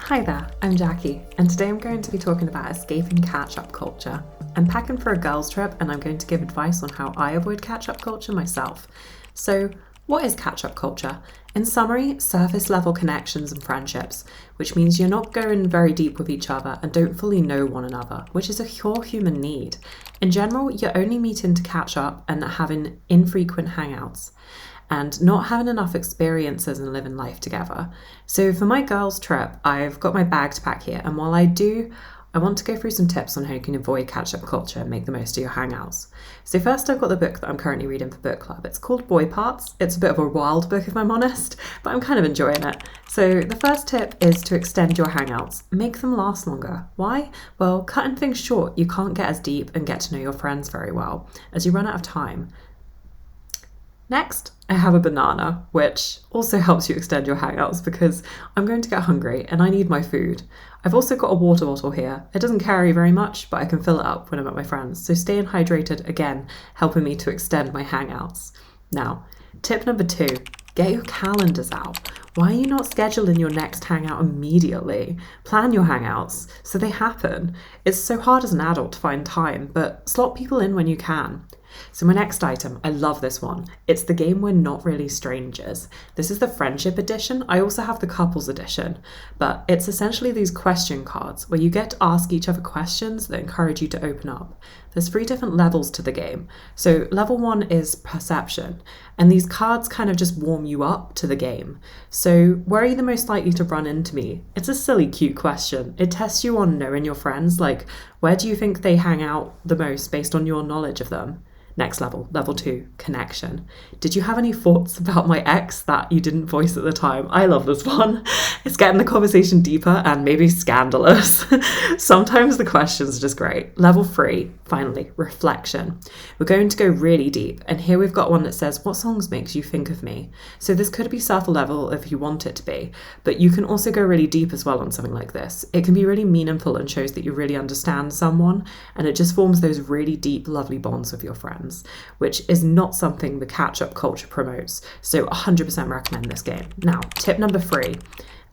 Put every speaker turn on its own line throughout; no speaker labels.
Hi there, I'm Jackie, and today I'm going to be talking about escaping catch-up culture. I'm packing for a girls' trip, and I'm going to give advice on how I avoid catch-up culture myself. So, what is catch-up culture? In summary, surface-level connections and friendships, which means you're not going very deep with each other and don't fully know one another, which is a pure human need. In general, you're only meeting to catch up and having infrequent hangouts, and not having enough experiences and living life together. So for my girls' trip, I've got my bag to pack here, and while I want to go through some tips on how you can avoid catch-up culture and make the most of your hangouts. So first, I've got the book that I'm currently reading for book club. It's called Boy Parts. It's a bit of a wild book if I'm honest, but I'm kind of enjoying it. So the first tip is to extend your hangouts. Make them last longer. Why? Well, cutting things short, you can't get as deep and get to know your friends very well as you run out of time. Next, I have a banana, which also helps you extend your hangouts because I'm going to get hungry and I need my food. I've also got a water bottle here. It doesn't carry very much, but I can fill it up when I'm at my friends. So staying hydrated, again, helping me to extend my hangouts. Now, tip number 2, get your calendars out. Why are you not scheduling your next hangout immediately? Plan your hangouts so they happen. It's so hard as an adult to find time, but slot people in when you can. So my next item, I love this one. It's the game We're Not Really Strangers. This is the friendship edition. I also have the couples edition, but it's essentially these question cards where you get to ask each other questions that encourage you to open up. There's 3 different levels to the game. So level 1 is perception, and these cards kind of just warm you up to the game. So where are you the most likely to run into me? It's a silly, cute question. It tests you on knowing your friends, like where do you think they hang out the most based on your knowledge of them? Next level, level 2, connection. Did you have any thoughts about my ex that you didn't voice at the time? I love this one. It's getting the conversation deeper and maybe scandalous. Sometimes the questions are just great. Level 3, finally, reflection. We're going to go really deep, and here we've got one that says, what songs makes you think of me? So this could be subtle level if you want it to be, but you can also go really deep as well on something like this. It can be really meaningful and shows that you really understand someone, and it just forms those really deep, lovely bonds with your friends, which is not something the catch-up culture promotes. So 100% recommend this game. Now, tip number 3,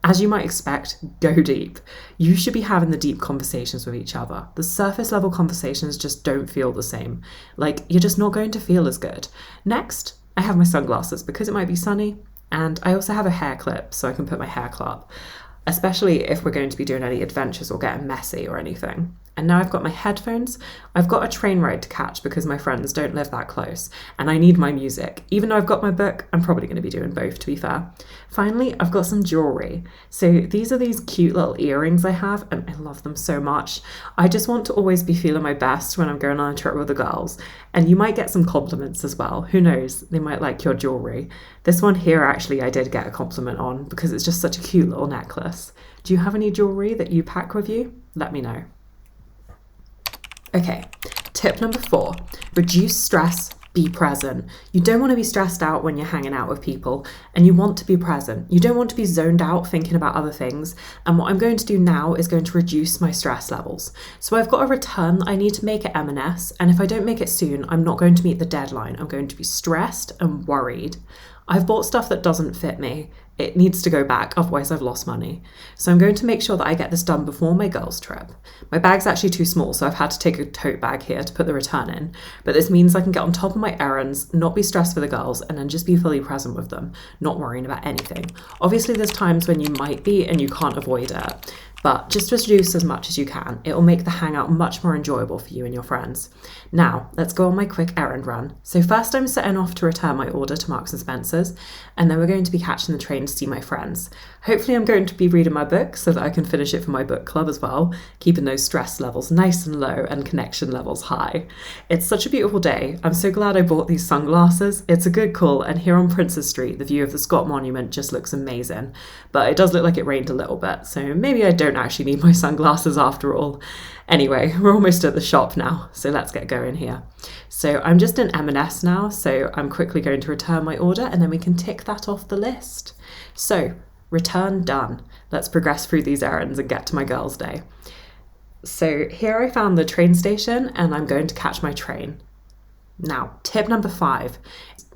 as you might expect, go deep. You should be having the deep conversations with each other. The surface level conversations just don't feel the same. Like, you're just not going to feel as good. Next, I have my sunglasses because it might be sunny, and I also have a hair clip so I can put my hair clip up, especially if we're going to be doing any adventures or getting messy or anything. And now I've got my headphones. I've got a train ride to catch because my friends don't live that close, and I need my music. Even though I've got my book, I'm probably going to be doing both, to be fair. Finally, I've got some jewelry. So these are these cute little earrings I have, and I love them so much. I just want to always be feeling my best when I'm going on a trip with the girls. And you might get some compliments as well. Who knows? They might like your jewelry. This one here, actually, I did get a compliment on because it's just such a cute little necklace. Do you have any jewelry that you pack with you? Let me know. Okay, tip number 4, reduce stress, be present. You don't want to be stressed out when you're hanging out with people, and you want to be present. You don't want to be zoned out thinking about other things. And what I'm going to do now is going to reduce my stress levels. So I've got a return that I need to make at M&S, and if I don't make it soon, I'm not going to meet the deadline. I'm going to be stressed and worried. I've bought stuff that doesn't fit me. It needs to go back, otherwise I've lost money. So I'm going to make sure that I get this done before my girls' trip. My bag's actually too small, so I've had to take a tote bag here to put the return in. But this means I can get on top of my errands, not be stressed for the girls, and then just be fully present with them, not worrying about anything. Obviously, there's times when you might be and you can't avoid it. But just reduce as much as you can. It will make the hangout much more enjoyable for you and your friends. Now, let's go on my quick errand run. So first I'm setting off to return my order to Marks & Spencer's, and then we're going to be catching the train to see my friends. Hopefully I'm going to be reading my book so that I can finish it for my book club as well, keeping those stress levels nice and low and connection levels high. It's such a beautiful day. I'm so glad I bought these sunglasses. It's a good call, and here on Princes Street, the view of the Scott Monument just looks amazing. But it does look like it rained a little bit, so maybe I don't actually need my sunglasses after all. Anyway, we're almost at the shop now, so let's get going here. So I'm just in M&S now, so I'm quickly going to return my order and then we can tick that off the list. So, return done. Let's progress through these errands and get to my girls' day. So here I found the train station and I'm going to catch my train. Now, tip number 5,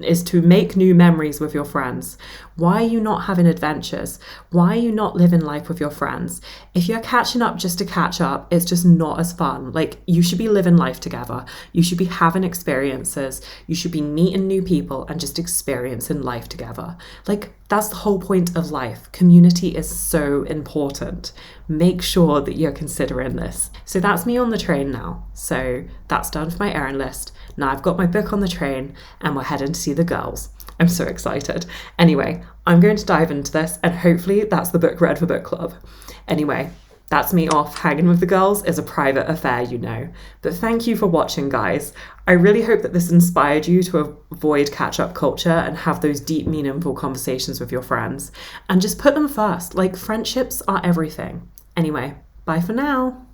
is to make new memories with your friends. Why are you not having adventures? Why are you not living life with your friends? If you're catching up just to catch up, it's just not as fun. Like, you should be living life together. You should be having experiences. You should be meeting new people and just experiencing life together. Like, that's the whole point of life. Community is so important. Make sure that you're considering this. So that's me on the train now. So that's done for my errand list. Now I've got my book on the train and we're heading to see the girls. I'm so excited. Anyway, I'm going to dive into this and hopefully that's the book read for book club. Anyway, that's me off. Hanging with the girls is a private affair, you know. But thank you for watching, guys. I really hope that this inspired you to avoid catch-up culture and have those deep, meaningful conversations with your friends. And just put them first. Like, friendships are everything. Anyway, bye for now.